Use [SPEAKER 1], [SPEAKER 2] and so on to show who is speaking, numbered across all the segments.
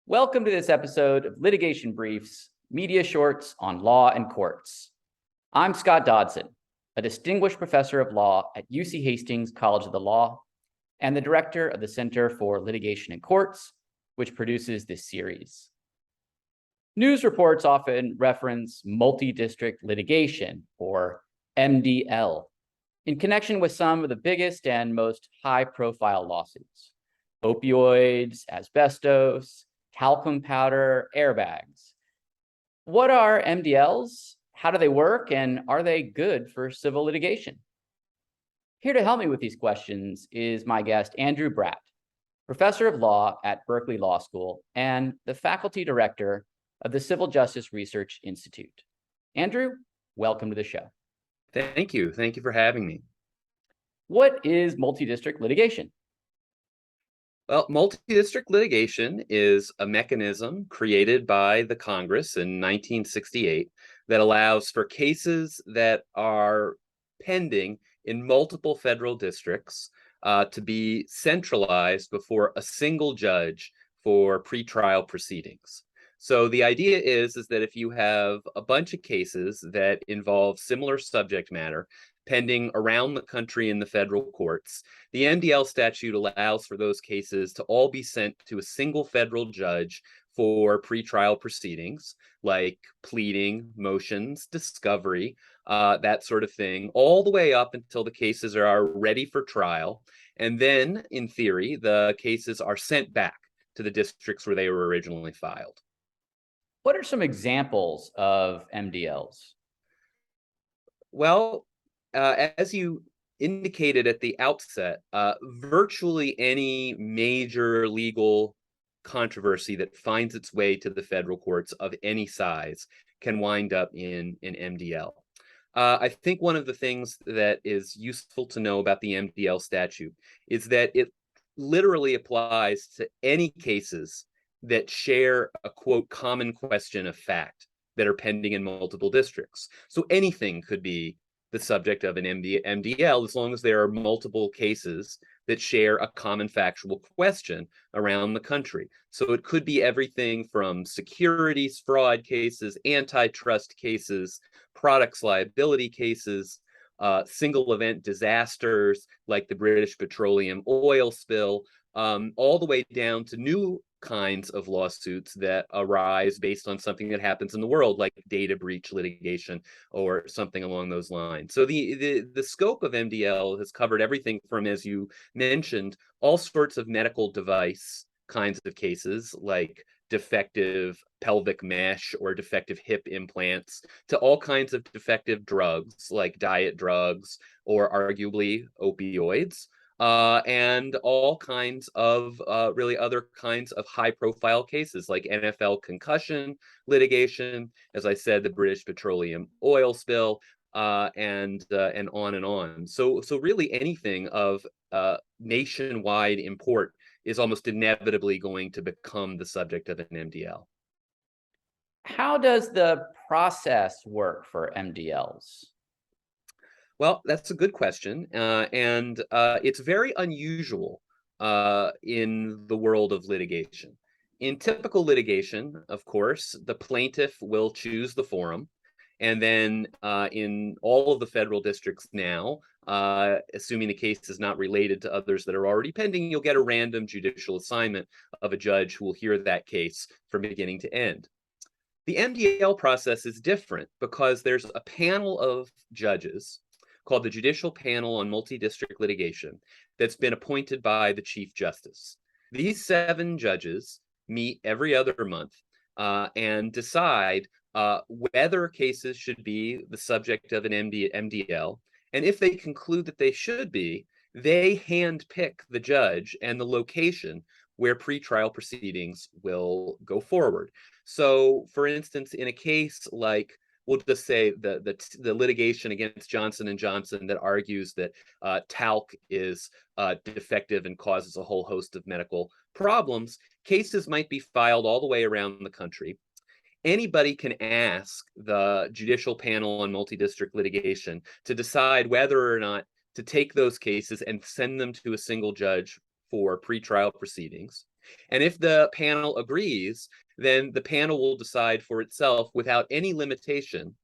[SPEAKER 1] Welcome to this episode of Litigation Briefs, Media Shorts on Law and Courts. I'm Scott Dodson, a distinguished professor of law at UC Hastings College of the Law and the director of the Center for Litigation and Courts, which produces this series. News reports often reference multi-district litigation, or MDL, in connection with some of the biggest and most high-profile lawsuits: opioids, asbestos, talcum powder, airbags. What are MDLs? How do they work? And are they good for civil litigation? Here to help me with these questions is my guest, Andrew Bradt, professor of law at Berkeley Law School and the faculty director of the Civil Justice Research Institute. Andrew, welcome to the show.
[SPEAKER 2] Thank you. Thank you for having me.
[SPEAKER 1] What is multi-district litigation?
[SPEAKER 2] Well, multi-district litigation is a mechanism created by the Congress in 1968 that allows for cases that are pending in multiple federal districts to be centralized before a single judge for pretrial proceedings. So the idea is that if you have a bunch of cases that involve similar subject matter pending around the country in the federal courts, the MDL statute allows for those cases to all be sent to a single federal judge for pretrial proceedings, like pleading, motions, discovery, that sort of thing, all the way up until the cases are ready for trial. And then, in theory, the cases are sent back to the districts where they were originally filed.
[SPEAKER 1] What are some examples of MDLs?
[SPEAKER 2] Well, as you indicated at the outset, virtually any major legal controversy that finds its way to the federal courts of any size can wind up in an MDL. I think one of the things that is useful to know about the MDL statute is that it literally applies to any cases that share a, quote, common question of fact that are pending in multiple districts. So anything could be the subject of an MDL as long as there are multiple cases that share a common factual question around the country. So it could be everything from securities fraud cases, antitrust cases, products liability cases, single event disasters like the British petroleum oil spill, all the way down to new kinds of lawsuits that arise based on something that happens in the world, like data breach litigation or something along those lines. So the scope of MDL has covered everything from, as you mentioned, all sorts of medical device kinds of cases, like defective pelvic mesh or defective hip implants, to all kinds of defective drugs, like diet drugs or arguably opioids. And all kinds of really other kinds of high-profile cases like NFL concussion litigation, as I said, the British petroleum oil spill, and on and on. So really anything of nationwide import is almost inevitably going to become the subject of an MDL.
[SPEAKER 1] How does the process work for MDLs?
[SPEAKER 2] Well, that's a good question, and it's very unusual in the world of litigation. In typical litigation, of course, the plaintiff will choose the forum, and then in all of the federal districts now, assuming the case is not related to others that are already pending, you'll get a random judicial assignment of a judge who will hear that case from beginning to end. The MDL process is different because there's a panel of judges called the Judicial Panel on Multi-District Litigation that's been appointed by the Chief Justice. These 7 judges meet every other month and decide whether cases should be the subject of an MDL. And if they conclude that they should be, they handpick the judge and the location where pretrial proceedings will go forward. So, for instance, in a case like, we'll just say the litigation against Johnson & Johnson that argues that talc is defective and causes a whole host of medical problems, cases might be filed all the way around the country. Anybody can ask the Judicial Panel on Multi-District Litigation to decide whether or not to take those cases and send them to a single judge for pretrial proceedings. And if the panel agrees, then the panel will decide for itself without any limitation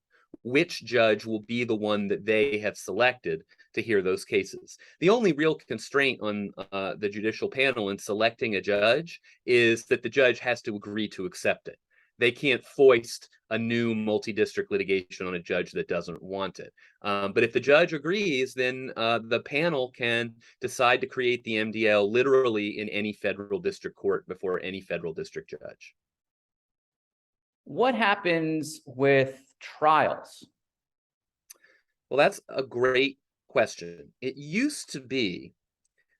[SPEAKER 2] which judge will be the one that they have selected to hear those cases. The only real constraint on the judicial panel in selecting a judge is that the judge has to agree to accept it. They can't foist a new multi-district litigation on a judge that doesn't want it. But if the judge agrees, then the panel can decide to create the MDL literally in any federal district court before any federal district judge.
[SPEAKER 1] What happens with trials?
[SPEAKER 2] Well, that's a great question. It used to be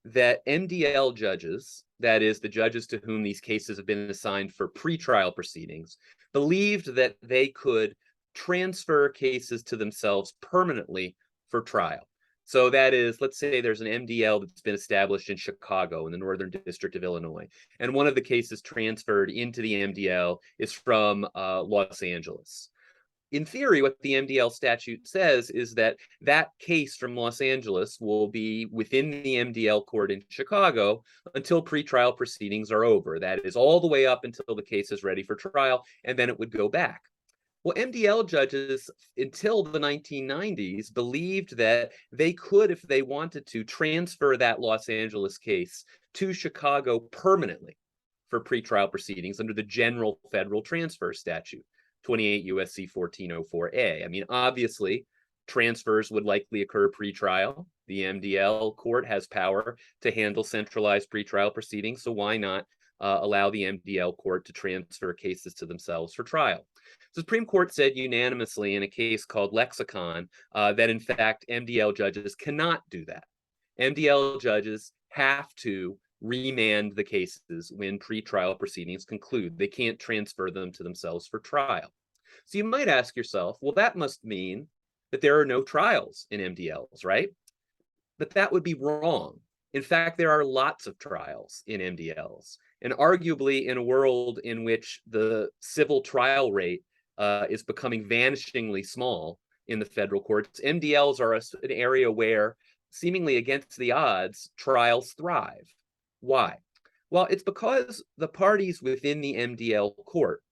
[SPEAKER 2] that MDL judges, that is, the judges to whom these cases have been assigned for pretrial proceedings, believed that they could transfer cases to themselves permanently for trial. So that is, let's say there's an MDL that's been established in Chicago in the Northern District of Illinois, and one of the cases transferred into the MDL is from Los Angeles. In theory, what the MDL statute says is that that case from Los Angeles will be within the MDL court in Chicago until pretrial proceedings are over. That is all the way up until the case is ready for trial, and then it would go back. Well, MDL judges until the 1990s believed that they could, if they wanted to, transfer that Los Angeles case to Chicago permanently for pretrial proceedings under the general federal transfer statute, 28 U.S.C. 1404A. I mean, obviously, transfers would likely occur pretrial. The MDL court has power to handle centralized pretrial proceedings, so why not allow the MDL court to transfer cases to themselves for trial? The Supreme Court said unanimously in a case called Lexicon that, in fact, MDL judges cannot do that. MDL judges have to remand the cases when pretrial proceedings conclude. They can't transfer them to themselves for trial. So you might ask yourself, well, that must mean that there are no trials in MDLs, right? But that would be wrong. In fact, there are lots of trials in MDLs. And arguably, in a world in which the civil trial rate is becoming vanishingly small in the federal courts, MDLs are an area where, seemingly against the odds, trials thrive. Why? Well, it's because the parties within the MDL court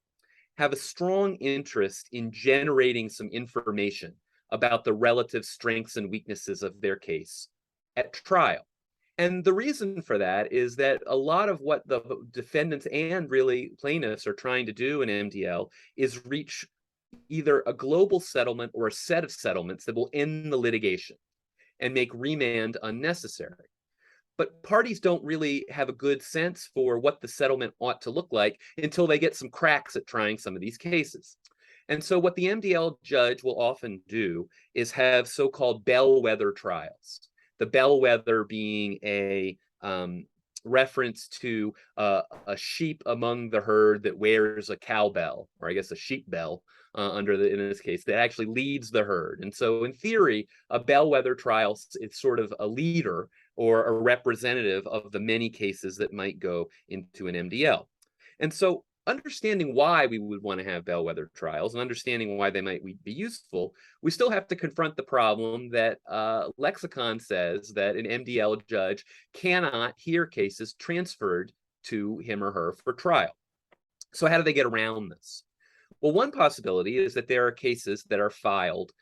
[SPEAKER 2] have a strong interest in generating some information about the relative strengths and weaknesses of their case at trial. And the reason for that is that a lot of what the defendants and really plaintiffs are trying to do in MDL is reach either a global settlement or a set of settlements that will end the litigation and make remand unnecessary. But parties don't really have a good sense for what the settlement ought to look like until they get some cracks at trying some of these cases. And so what the MDL judge will often do is have so-called bellwether trials. The bellwether being a reference to a sheep among the herd that wears a cowbell, or I guess a sheep bell in this case, that actually leads the herd. And so in theory, a bellwether trial is sort of a leader or a representative of the many cases that might go into an MDL. And so understanding why we would want to have bellwether trials and understanding why they might be useful, we still have to confront the problem that Lexicon says that an MDL judge cannot hear cases transferred to him or her for trial. So how do they get around this? Well, one possibility is that there are cases that are filed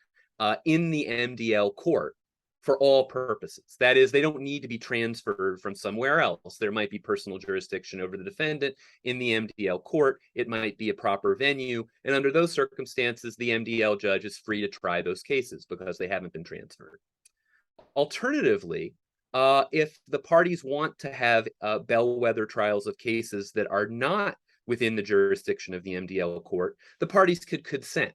[SPEAKER 2] in the MDL court for all purposes. That is, they don't need to be transferred from somewhere else. There might be personal jurisdiction over the defendant in the MDL court. It might be a proper venue. And under those circumstances, the MDL judge is free to try those cases because they haven't been transferred. Alternatively, if the parties want to have bellwether trials of cases that are not within the jurisdiction of the MDL court, the parties could consent.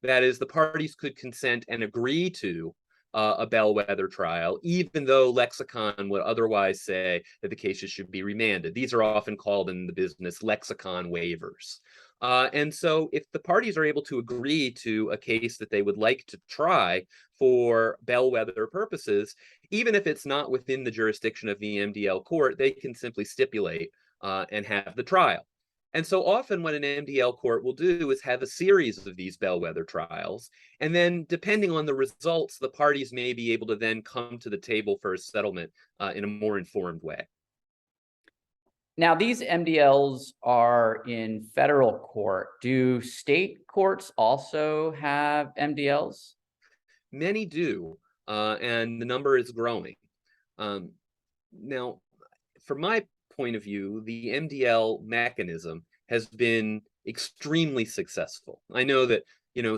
[SPEAKER 2] That is, the parties could consent and agree to a bellwether trial, even though Lexicon would otherwise say that the cases should be remanded. These are often called in the business Lexicon waivers. And so if the parties are able to agree to a case that they would like to try for bellwether purposes, even if it's not within the jurisdiction of the MDL court, they can simply stipulate and have the trial. And so often what an MDL court will do is have a series of these bellwether trials. And then depending on the results, the parties may be able to then come to the table for a settlement in a more informed way.
[SPEAKER 1] Now, these MDLs are in federal court. Do state courts also have MDLs?
[SPEAKER 2] Many do, and the number is growing. Um, Now, from my point of view, the MDL mechanism has been extremely successful. I know that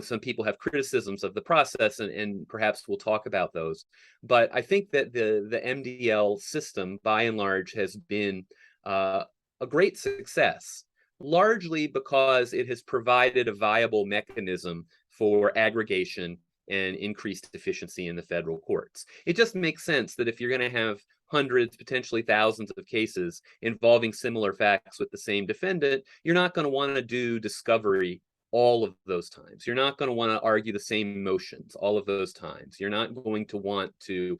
[SPEAKER 2] some people have criticisms of the process, and perhaps we'll talk about those. But I think that the MDL system, by and large, has been uh, a great success, largely because it has provided a viable mechanism for aggregation and increased efficiency in the federal courts. It just makes sense that if you're going to have hundreds, potentially thousands of cases involving similar facts with the same defendant, you're not going to want to do discovery all of those times. You're not going to want to argue the same motions all of those times. You're not going to want to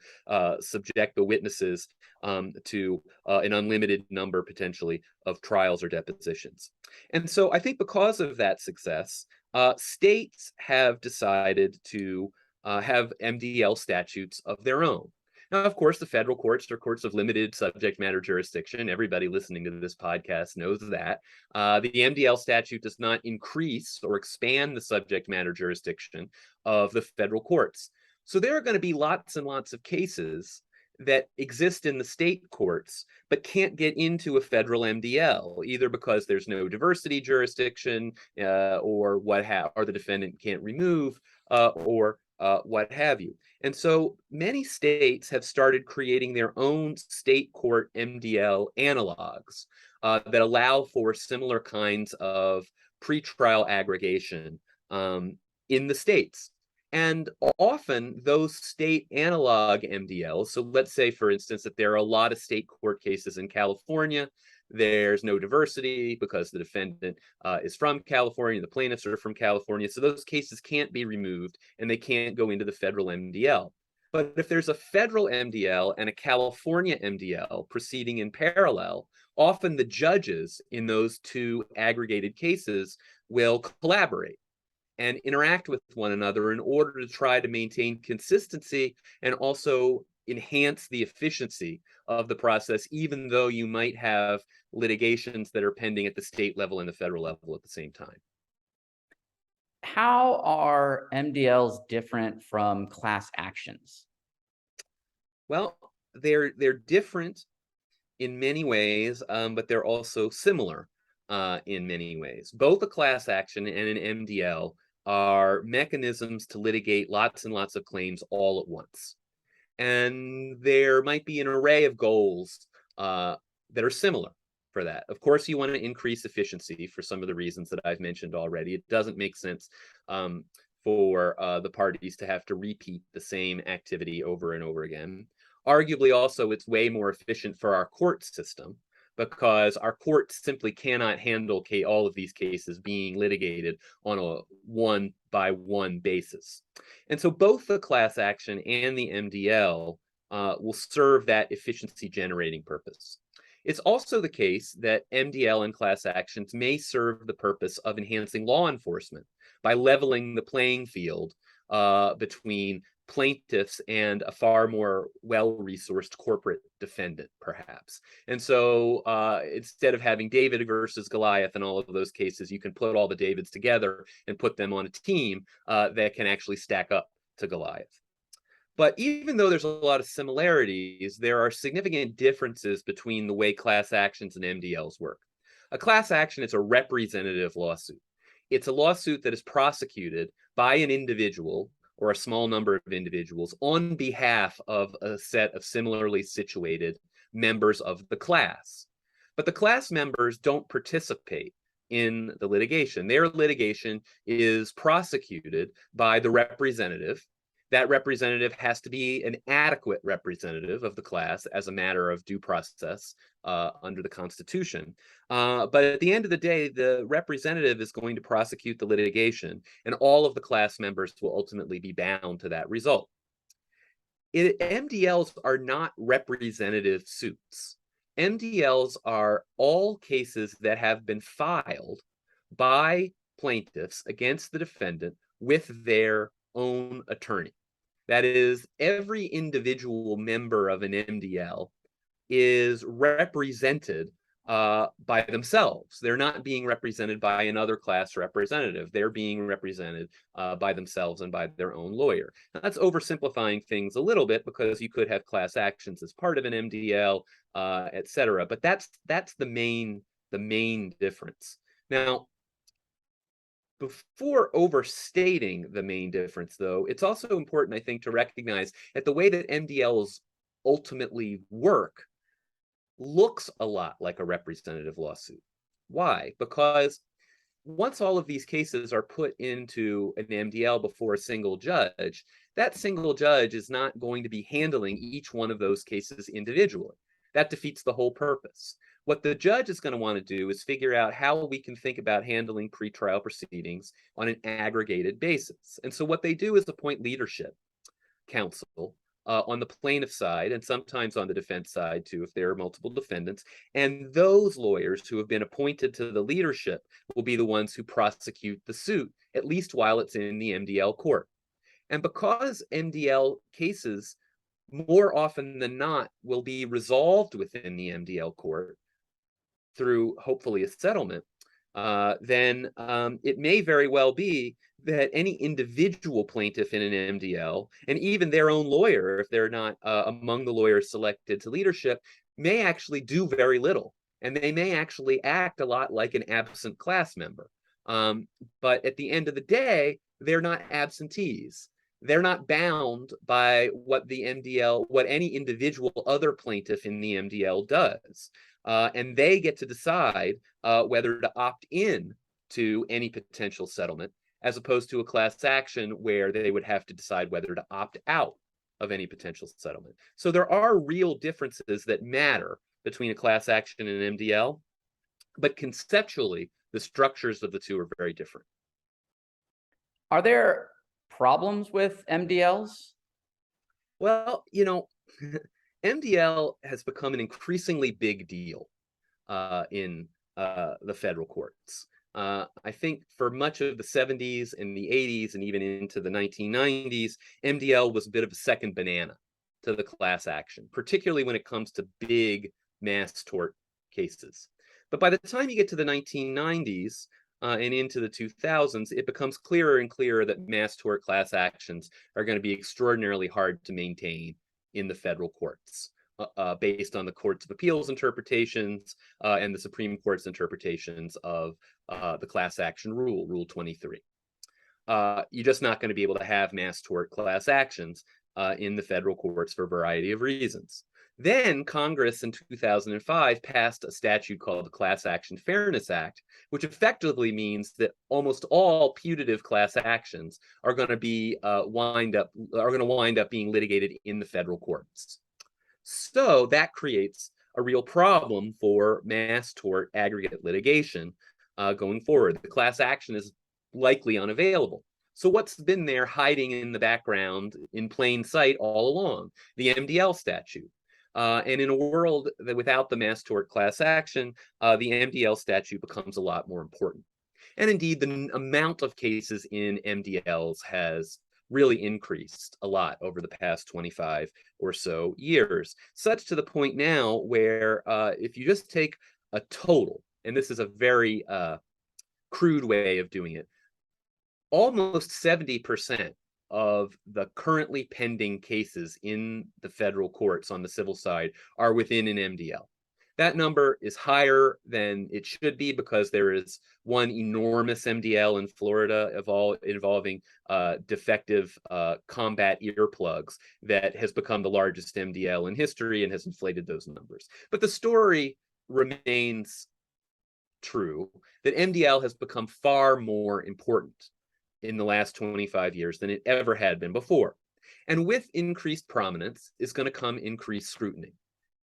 [SPEAKER 2] subject the witnesses to an unlimited number, potentially, of trials or depositions. And so I think because of that success, states have decided to have MDL statutes of their own. Now, of course, the federal courts are courts of limited subject matter jurisdiction. Everybody listening to this podcast knows that. The MDL statute does not increase or expand the subject matter jurisdiction of the federal courts. So there are going to be lots and lots of cases that exist in the state courts but can't get into a federal MDL, either because there's no diversity jurisdiction, or or the defendant can't remove, or what have you. And so many states have started creating their own state court MDL analogs that allow for similar kinds of pretrial aggregation in the states. And often those state analog MDLs, so let's say, for instance, that there are a lot of state court cases in California. There's no diversity because the defendant is from California, the plaintiffs are from California. So those cases can't be removed and they can't go into the federal MDL. But if there's a federal MDL and a California MDL proceeding in parallel, often the judges in those two aggregated cases will collaborate and interact with one another in order to try to maintain consistency and also enhance the efficiency of the process, even though you might have litigations that are pending at the state level and the federal level at the same time.
[SPEAKER 1] How are MDLs different from class actions?
[SPEAKER 2] Well, they're different in many ways, but they're also similar in many ways. Both a class action and an MDL are mechanisms to litigate lots and lots of claims all at once. And there might be an array of goals that are similar for that. Of course, you want to increase efficiency for some of the reasons that I've mentioned already. It doesn't make sense for the parties to have to repeat the same activity over and over again. Arguably, also, it's way more efficient for our court system because our courts simply cannot handle all of these cases being litigated on a one-by-one basis. And so both the class action and the MDL will serve that efficiency generating purpose. It's also the case that MDL and class actions may serve the purpose of enhancing law enforcement by leveling the playing field between plaintiffs and a far more well-resourced corporate defendant, perhaps. And so instead of having David versus Goliath and all of those cases, you can put all the Davids together and put them on a team that can actually stack up to Goliath. But even though there's a lot of similarities, there are significant differences between the way class actions and MDLs work. A class action is a representative lawsuit. It's a lawsuit that is prosecuted by an individual or a small number of individuals on behalf of a set of similarly situated members of the class. But the class members don't participate in the litigation. Their litigation is prosecuted by the representative. That representative has to be an adequate representative of the class as a matter of due process under the Constitution. But at the end of the day, the representative is going to prosecute the litigation, and all of the class members will ultimately be bound to that result. MDLs are not representative suits. MDLs are all cases that have been filed by plaintiffs against the defendant with their own attorney. That is, every individual member of an MDL is represented by themselves. They're not being represented by another class representative. They're being represented by themselves and by their own lawyer. Now, that's oversimplifying things a little bit, because you could have class actions as part of an MDL, et cetera. But that's the main difference. Now, before overstating the main difference, though, it's also important, I think, to recognize that the way that MDLs ultimately work looks a lot like a representative lawsuit. Why? Because once all of these cases are put into an MDL before a single judge, that single judge is not going to be handling each one of those cases individually. That defeats the whole purpose. What the judge is going to want to do is figure out how we can think about handling pretrial proceedings on an aggregated basis. And so what they do is appoint leadership counsel on the plaintiff side, and sometimes on the defense side too, if there are multiple defendants. And those lawyers who have been appointed to the leadership will be the ones who prosecute the suit, at least while it's in the MDL court. And because MDL cases, more often than not, will be resolved within the MDL court through hopefully a settlement, then it may very well be that any individual plaintiff in an MDL, and even their own lawyer, if they're not among the lawyers selected to leadership, may actually do very little. And they may actually act a lot like an absent class member. But at the end of the day, they're not absentees. They're not bound by what any individual other plaintiff in the MDL does. And they get to decide whether to opt in to any potential settlement, as opposed to a class action where they would have to decide whether to opt out of any potential settlement. So there are real differences that matter between a class action and an MDL, but conceptually, the structures of the two are very different.
[SPEAKER 1] Are there problems with MDLs?
[SPEAKER 2] Well, MDL has become an increasingly big deal in the federal courts. I think for much of the 70s and the 80s and even into the 1990s, MDL was a bit of a second banana to the class action, particularly when it comes to big mass tort cases. But by the time you get to the 1990s and into the 2000s, it becomes clearer and clearer that mass tort class actions are going to be extraordinarily hard to maintain in the federal courts, based on the Courts of Appeals interpretations and the Supreme Court's interpretations of the class action rule, Rule 23. You're just not going to be able to have mass tort class actions in the federal courts for a variety of reasons. Then Congress in 2005 passed a statute called the Class Action Fairness Act, which effectively means that almost all putative class actions are going to wind up being litigated in the federal courts. So that creates a real problem for mass tort aggregate litigation going forward. The class action is likely unavailable. So what's been there hiding in the background in plain sight all along? The MDL statute. And in a world that without the mass tort class action, the MDL statute becomes a lot more important. And indeed, the amount of cases in MDLs has really increased a lot over the past 25 or so years, such to the point now where if you just take a total, and this is a very crude way of doing it, almost 70% of the currently pending cases in the federal courts on the civil side are within an MDL. That number is higher than it should be because there is one enormous MDL in Florida involving defective combat earplugs that has become the largest MDL in history and has inflated those numbers. But the story remains true that MDL has become far more important in the last 25 years than it ever had been before. And with increased prominence is going to come increased scrutiny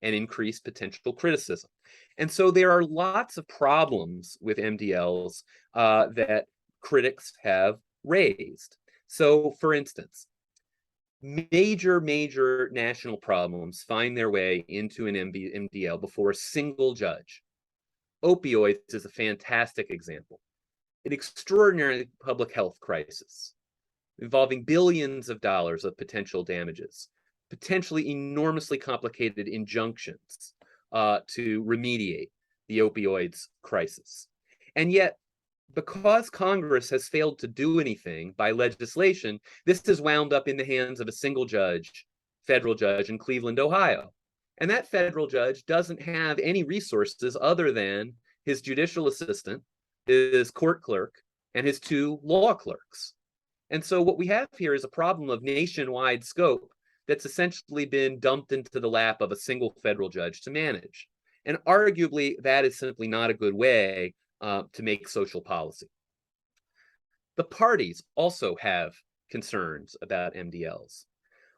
[SPEAKER 2] and increased potential criticism. And so there are lots of problems with MDLs that critics have raised. So for instance, major national problems find their way into an MDL before a single judge. Opioids is a fantastic example. An extraordinary public health crisis involving billions of dollars of potential damages, potentially enormously complicated injunctions to remediate the opioids crisis. And yet, because Congress has failed to do anything by legislation, this is wound up in the hands of a single judge, federal judge in Cleveland, Ohio. And that federal judge doesn't have any resources other than his judicial assistant, his court clerk, and his 2 law clerks. And so what we have here is a problem of nationwide scope that's essentially been dumped into the lap of a single federal judge to manage. And arguably, that is simply not a good way to make social policy. The parties also have concerns about MDLs.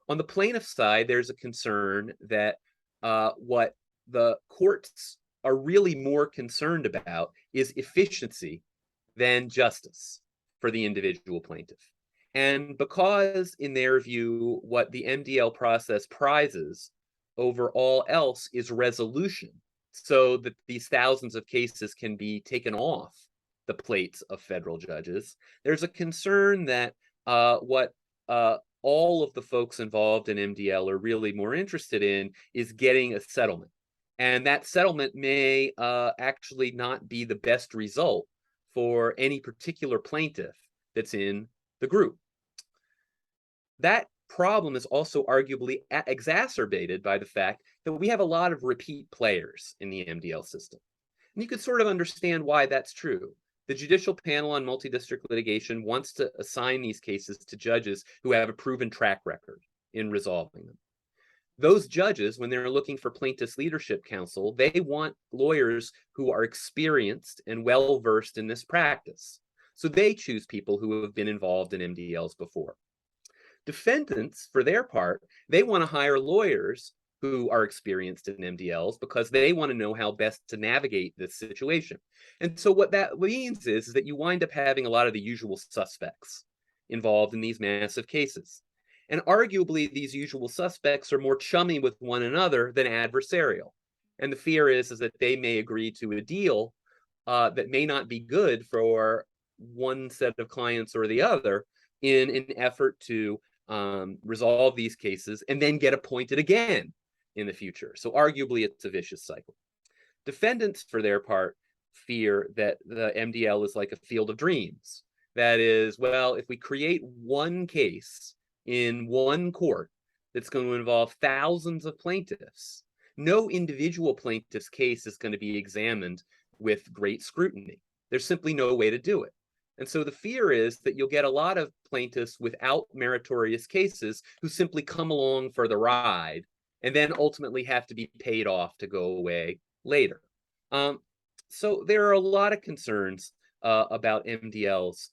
[SPEAKER 2] On the plaintiff side, there's a concern that what the courts are really more concerned about is efficiency than justice for the individual plaintiff. And because, in their view, what the MDL process prizes over all else is resolution, so that these thousands of cases can be taken off the plates of federal judges, there's a concern that what all of the folks involved in MDL are really more interested in is getting a settlement. And that settlement may actually not be the best result for any particular plaintiff that's in the group. That problem is also arguably exacerbated by the fact that we have a lot of repeat players in the MDL system. And you can sort of understand why that's true. The Judicial Panel on Multi-District Litigation wants to assign these cases to judges who have a proven track record in resolving them. Those judges, when they're looking for plaintiffs' leadership counsel, they want lawyers who are experienced and well-versed in this practice. So they choose people who have been involved in MDLs before. Defendants, for their part, they want to hire lawyers who are experienced in MDLs because they want to know how best to navigate this situation. And so what that means is that you wind up having a lot of the usual suspects involved in these massive cases. And arguably, these usual suspects are more chummy with one another than adversarial. And the fear is that they may agree to a deal that may not be good for one set of clients or the other in an effort to resolve these cases and then get appointed again in the future. So arguably, it's a vicious cycle. Defendants, for their part, fear that the MDL is like a field of dreams. That is, well, if we create one case in one court that's going to involve thousands of plaintiffs, no individual plaintiff's case is going to be examined with great scrutiny. There's simply no way to do it. And so the fear is that you'll get a lot of plaintiffs without meritorious cases who simply come along for the ride and then ultimately have to be paid off to go away later. So there are a lot of concerns about MDLs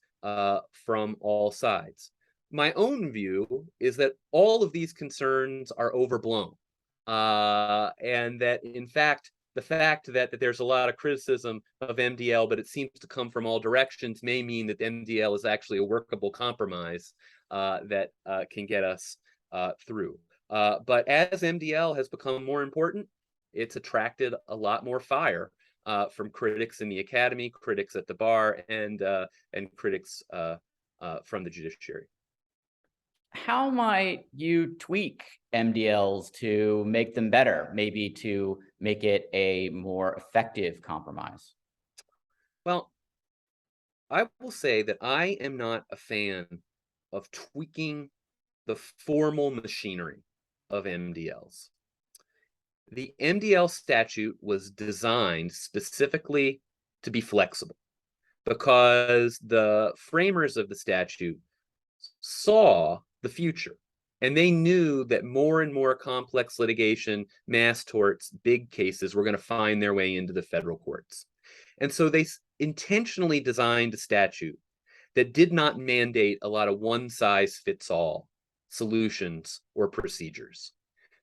[SPEAKER 2] from all sides. My own view is that all of these concerns are overblown, and that, in fact, the fact that there's a lot of criticism of MDL, but it seems to come from all directions, may mean that MDL is actually a workable compromise that can get us through. But as MDL has become more important, it's attracted a lot more fire from critics in the academy, critics at the bar, and critics from the judiciary.
[SPEAKER 1] How might you tweak MDLs to make them better, maybe to make it a more effective compromise?
[SPEAKER 2] Well, I will say that I am not a fan of tweaking the formal machinery of MDLs. The MDL statute was designed specifically to be flexible because the framers of the statute saw the future, and they knew that more and more complex litigation, mass torts, big cases were going to find their way into the federal courts. And so they intentionally designed a statute that did not mandate a lot of one-size-fits-all solutions or procedures.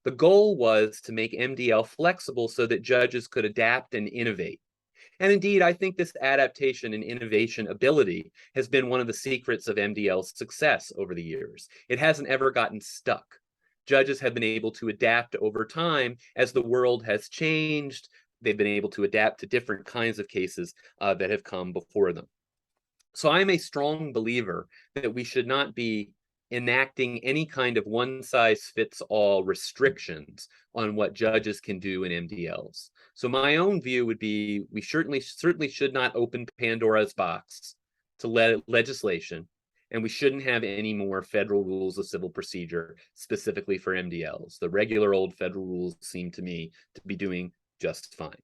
[SPEAKER 2] The goal was to make MDL flexible so that judges could adapt and innovate. And indeed, I think this adaptation and innovation ability has been one of the secrets of MDL's success over the years. It hasn't ever gotten stuck. Judges have been able to adapt over time as the world has changed. They've been able to adapt to different kinds of cases that have come before them. So I'm a strong believer that we should not be enacting any kind of one-size-fits-all restrictions on what judges can do in MDLs. So my own view would be we certainly should not open Pandora's box to legislation, and we shouldn't have any more federal rules of civil procedure specifically for MDLs. The regular old federal rules seem to me to be doing just fine.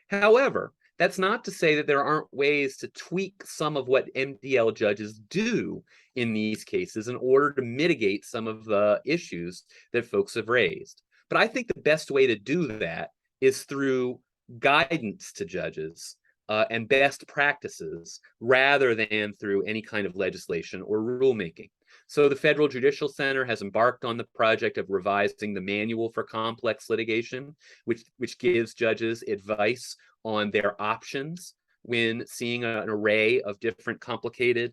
[SPEAKER 2] However, that's not to say that there aren't ways to tweak some of what MDL judges do in these cases in order to mitigate some of the issues that folks have raised. But I think the best way to do that is through guidance to judges and best practices rather than through any kind of legislation or rulemaking. So the Federal Judicial Center has embarked on the project of revising the Manual for Complex Litigation, which gives judges advice on their options when seeing an array of different complicated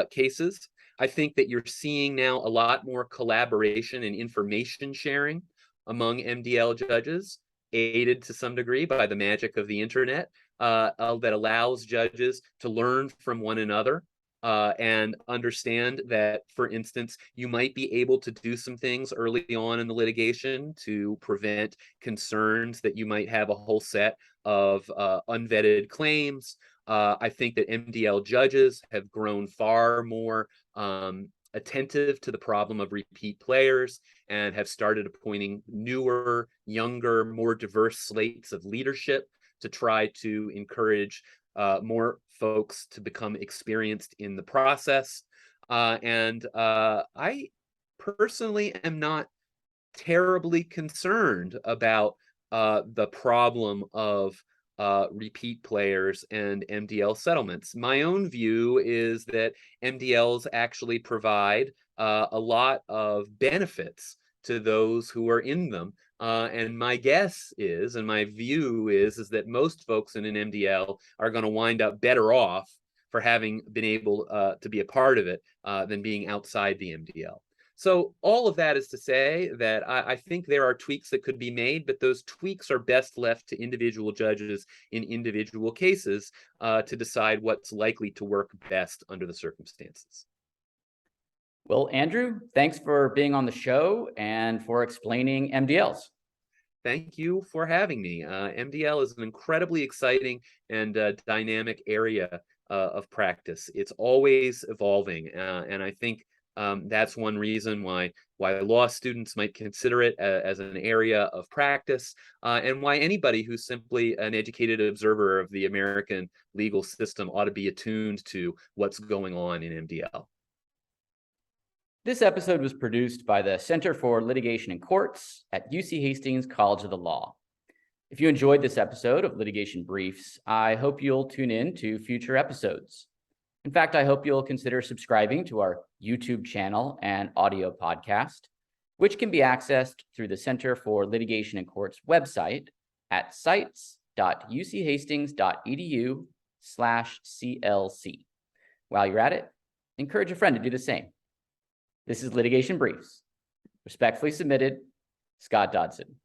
[SPEAKER 2] cases. I think that you're seeing now a lot more collaboration and information sharing among MDL judges, aided to some degree by the magic of the internet, that allows judges to learn from one another and understand that, for instance, you might be able to do some things early on in the litigation to prevent concerns that you might have a whole set of unvetted claims. I think that MDL judges have grown far more attentive to the problem of repeat players and have started appointing newer, younger, more diverse slates of leadership to try to encourage more folks to become experienced in the process. I personally am not terribly concerned about the problem of repeat players and MDL settlements. My own view is that MDLs actually provide a lot of benefits to those who are in them. And my guess is, and my view is that most folks in an MDL are going to wind up better off for having been able to be a part of it than being outside the MDL. So all of that is to say that I think there are tweaks that could be made, but those tweaks are best left to individual judges in individual cases to decide what's likely to work best under the circumstances.
[SPEAKER 1] Well, Andrew, thanks for being on the show and for explaining MDLs.
[SPEAKER 2] Thank you for having me. MDL is an incredibly exciting and dynamic area of practice. It's always evolving, and I think that's one reason why law students might consider it as an area of practice, and why anybody who's simply an educated observer of the American legal system ought to be attuned to what's going on in MDL.
[SPEAKER 1] This episode was produced by the Center for Litigation and Courts at UC Hastings College of the Law. If you enjoyed this episode of Litigation Briefs, I hope you'll tune in to future episodes. In fact, I hope you'll consider subscribing to our YouTube channel and audio podcast, which can be accessed through the Center for Litigation and Courts website at sites.uchastings.edu/CLC. While you're at it, encourage a friend to do the same. This is Litigation Briefs. Respectfully submitted, Scott Dodson.